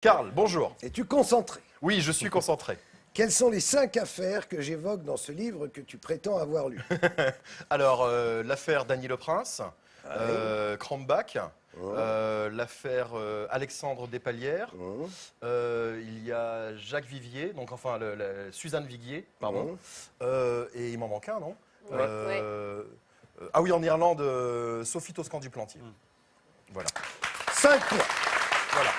Karl, bonjour. Es-tu concentré? Oui, je suis concentré. Quelles sont les 5 affaires que j'évoque dans ce livre que tu prétends avoir lu? Alors, l'affaire Dany Le Prince, Krambach, l'affaire Alexandre Despalières, il y a Jacques Vivier, donc enfin Suzanne Viguier, pardon, et il m'en manque un, non? Ah oui, en Irlande, Sophie Toscan du Plantier. Voilà. 5 points. Voilà.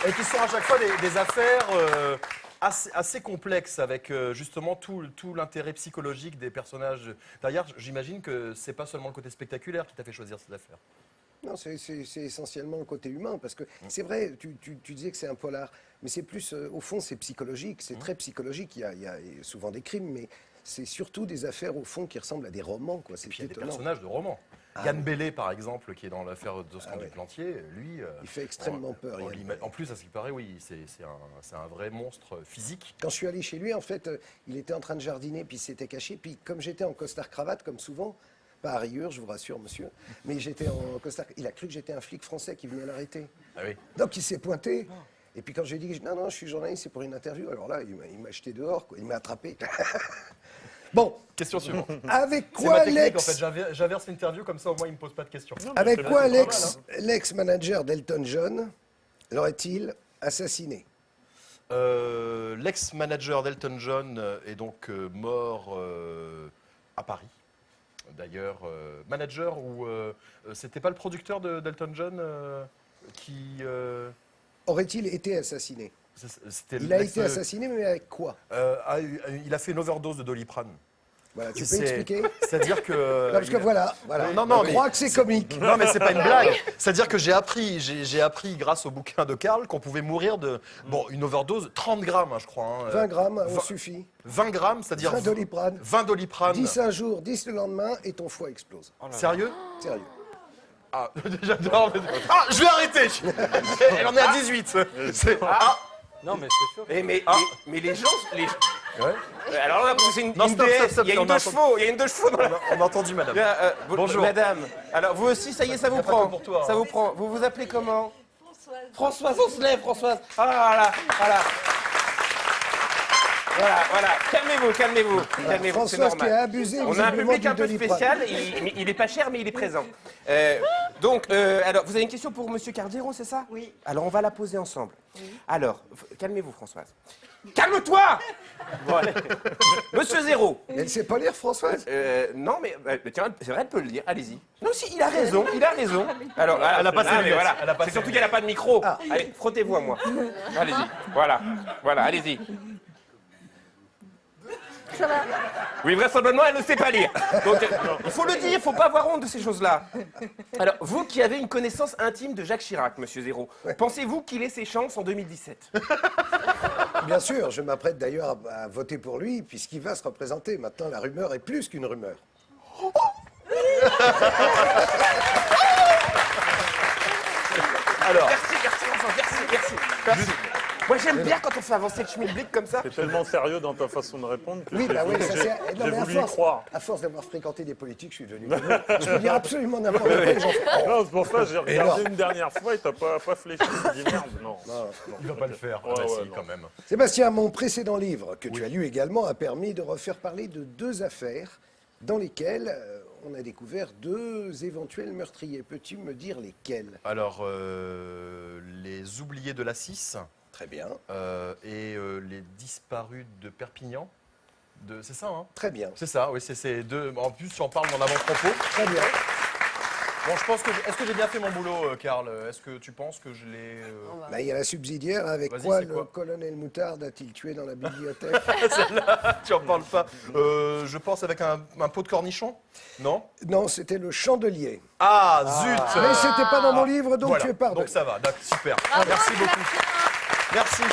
Et qui sont à chaque fois des affaires assez complexes avec justement tout l'intérêt psychologique des personnages. D'ailleurs, j'imagine que c'est pas seulement le côté spectaculaire qui t'a fait choisir ces affaires. Non, c'est essentiellement le côté humain, parce que c'est vrai, tu disais que c'est un polar, mais c'est plus, au fond, c'est psychologique, c'est très psychologique. Il y a souvent des crimes, mais c'est surtout des affaires, au fond, qui ressemblent à des romans, quoi. Et puis il y a des personnages de romans. Yann Bellé, par exemple, qui est dans l'affaire d'Oscar du Plantier, lui... il fait extrêmement peur. En plus, à ce qui paraît, oui, c'est un vrai monstre physique. Quand je suis allé chez lui, en fait, il était en train de jardiner, puis il s'était caché. Puis comme j'étais en costard-cravate, comme souvent, pas à rigueur, je vous rassure, monsieur, mais j'étais en costard... Il a cru que j'étais un flic français qui venait l'arrêter. Ah oui. Donc il s'est pointé. Et puis quand je lui ai dit, non, je suis journaliste, c'est pour une interview, alors là, il m'a jeté dehors, quoi. Il m'a attrapé. Bon. Question suivante. Avec C'est quoi ma technique, l'ex... en fait. J'inverse l'interview, comme ça, au moins, il ne me pose pas de questions. Avec quoi l'ex-manager d'Elton John l'aurait-il assassiné? L'ex-manager d'Elton John est donc mort à Paris. D'ailleurs, manager ou c'était pas le producteur d'Elton John qui... Aurait-il été assassiné? C'était Il a été assassiné, mais avec quoi? Il a fait une overdose de Doliprane. Voilà, tu peux expliquer? C'est-à-dire que... Non, parce que voilà. Non, on croit que c'est comique. Non, mais c'est pas une blague. C'est-à-dire que j'ai appris grâce au bouquin de Karl qu'on pouvait mourir de une overdose, 30 grammes, hein, je crois. Hein, 20 grammes, on suffit. 20 grammes, c'est-à-dire 20 Doliprane. 20 Doliprane. 10 un jour, 10 le lendemain, et ton foie explose. Oh sérieux? Sérieux. Ah, j'adore. Ah, je vais arrêter. Elle en est à 18. Non, mais c'est sûr. Mais les gens... Ouais. Alors là, c'est une Non, DS, stop, il y a une deux chevaux, dans la... On a entendu, madame. Bonjour. Madame, alors vous aussi, ça y est, ça vous prend. Pour toi, ça vous prend. Vous vous appelez comment? Françoise. Françoise, on se lève, Françoise. Ah, voilà. Voilà. Calmez-vous. C'est Françoise qui normal. a abusé. On a un public un peu spécial, il est pas cher, mais il est présent. Alors, vous avez une question pour Monsieur Cardero, c'est ça? Oui. Alors, on va la poser ensemble. Oui. Alors, calmez-vous, Françoise. Calme-toi! Bon, allez. Monsieur Zéro. Elle sait pas lire, Françoise? Non, mais tiens, c'est vrai, elle peut le lire, allez-y. Non, si, il a raison. Alors, Elle a pas ses lunettes, voilà. elle a pas C'est ses surtout qu'elle n'a pas de micro. Ah. Allez, frottez-vous à moi. Allez-y. Voilà, allez-y. Ça va. Oui, vraisemblablement, elle ne sait pas lire. Donc, il faut le dire, il ne faut pas avoir honte de ces choses-là. Alors, vous qui avez une connaissance intime de Jacques Chirac, Monsieur Zéro, pensez-vous qu'il ait ses chances en 2017? Bien sûr, je m'apprête d'ailleurs à voter pour lui, puisqu'il va se représenter. Maintenant, la rumeur est plus qu'une rumeur. Alors, Merci. Moi, j'aime bien quand on fait avancer le schmilblick comme ça. T'es tellement sérieux dans ta façon de répondre que Oui, bah oui, ça c'est... Non, j'ai mais voulu y croire. à force d'avoir fréquenté des politiques, je suis devenu... Je peux dire absolument n'importe quoi. Non, c'est pour ça que j'ai regardé une dernière fois et t'as pas fléchi. J'ai dit merde, non. il va pas le faire. Ouais, Si, non. quand même. Sébastien, mon précédent livre, que tu as lu également, a permis de refaire parler de 2 affaires dans lesquelles on a découvert 2 éventuels meurtriers. Peux-tu me dire lesquels? Alors, les oubliés de la 6. Très bien. Et les disparus de Perpignan. C'est ça, hein? Très bien. C'est ça, oui, c'est deux. En plus, j'en parle dans l'avant-propos. Très bien. Bon, je pense que. Est-ce que j'ai bien fait mon boulot, Karl? Est-ce que tu penses que je l'ai. Bah, il y a la subsidiaire. Avec Vas-y, quoi c'est le quoi colonel Moutarde a-t-il tué dans la bibliothèque? Celle-là, tu en parles pas. Je pense avec un pot de cornichon? Non? Non, c'était le chandelier. Ah, zut! Mais c'était pas dans mon livre, donc Voilà. tu es pardonné. Donc ça va, super. Merci beaucoup. Merci.